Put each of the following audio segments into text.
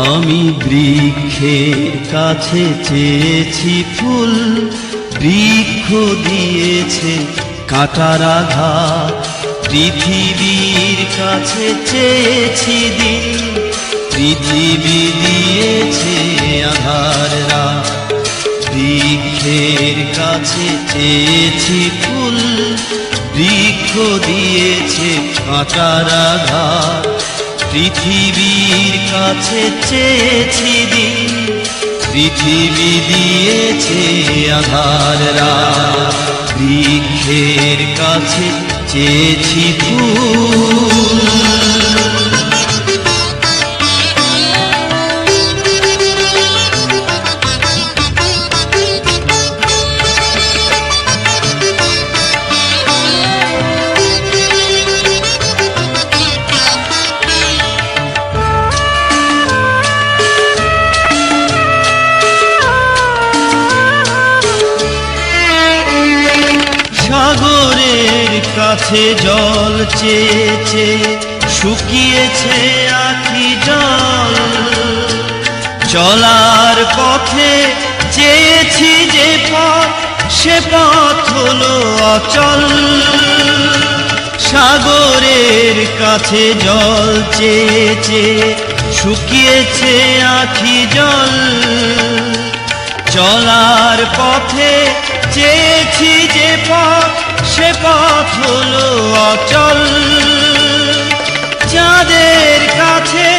আমি বৃক্ষের কাছে চেয়েছি ফুল, বৃক্ষ দিয়েছে কাঁটার আঘাত। পৃথিবীর কাছে চেয়েছি দিন, পৃথিবী দিয়েছে আধার রাত। বৃক্ষের কাছে চেয়েছি ফুল, বৃক্ষ দিয়েছে কাঁটার আঘাত। পৃথিবীর কাছে চেয়েছি দিন, পৃথিবী দিয়েছে আধার রাত। বৃক্ষের কাছে চেয়েছি ফুল। সাগরের কাছে জল চেয়েছে, শুকিয়েছে আখি জল। চলার পথে চেয়েছি যে পথ, সে পথ হলো অচল। সাগরের কাছে জল চেয়েছে, শুকিয়েছে আখি জল। চলার পথে চেয়েছি যে পথ, সে পথ হলো অচল। চাঁদের কাছে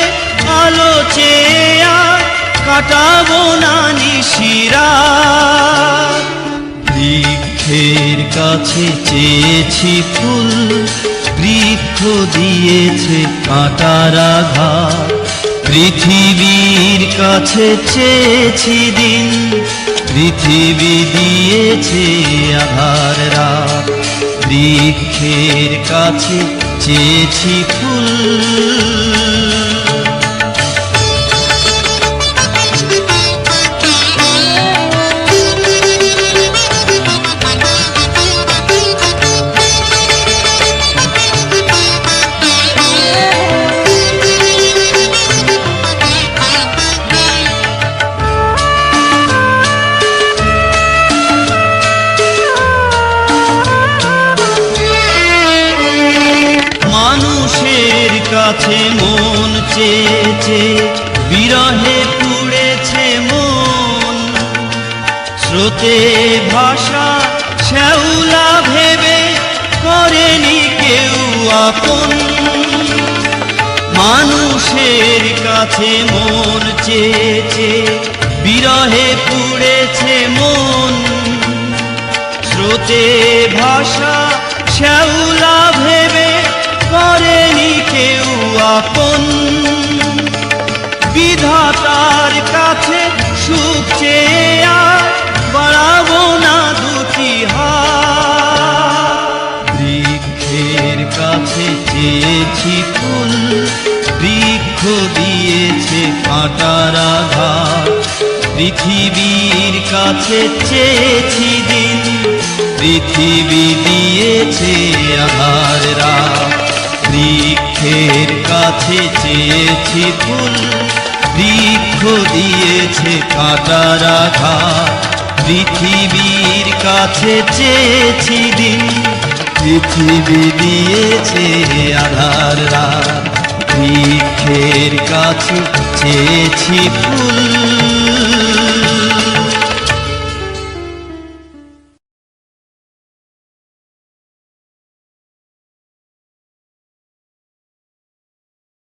আলো চেয়ে আর কাটাবো না নিশিরাত। বৃক্ষের কাছে চেয়েছি ফুল, বৃক্ষ দিয়েছে কাঁটার আঘাত। পৃথিবীর কাছে চেয়েছি দিন, পৃথিবী দিয়েছে আধার রাত। বৃক্ষের কাছে চেয়েছি ফুল। মানুষের কাছে মন চেয়েছে, বিরহে পুড়েছে মন। স্রোতে ভাষা শ্যাওলা ভেবে করেনি কেউ আপন। মানুষের কাছে মন চেয়েছে, বিরহে পুড়েছে মন। স্রোতে ভাষা শ্যাওলা ভেবে করেনি কেউ আপন। বিধাতার কাছে সুখ চেয়ে আর বাড়াবো না দুটি হাত। বৃক্ষের কাছে চেয়েছি ফুল, বৃক্ষ দিয়েছে কাঁটার আঘাত। পৃথিবীর কাছে চেয়েছি দিন, পৃথিবী দিয়েছে আধার রাত। বৃক্ষের কাছে চেয়েছি ফুল, বৃক্ষ দিয়েছে কাঁটার আঘাত। পৃথিবীর কাছে চেয়েছি দিন, পৃথিবী দিয়েছে আধার রাত। বৃক্ষের কাছে চেয়েছি ফুল।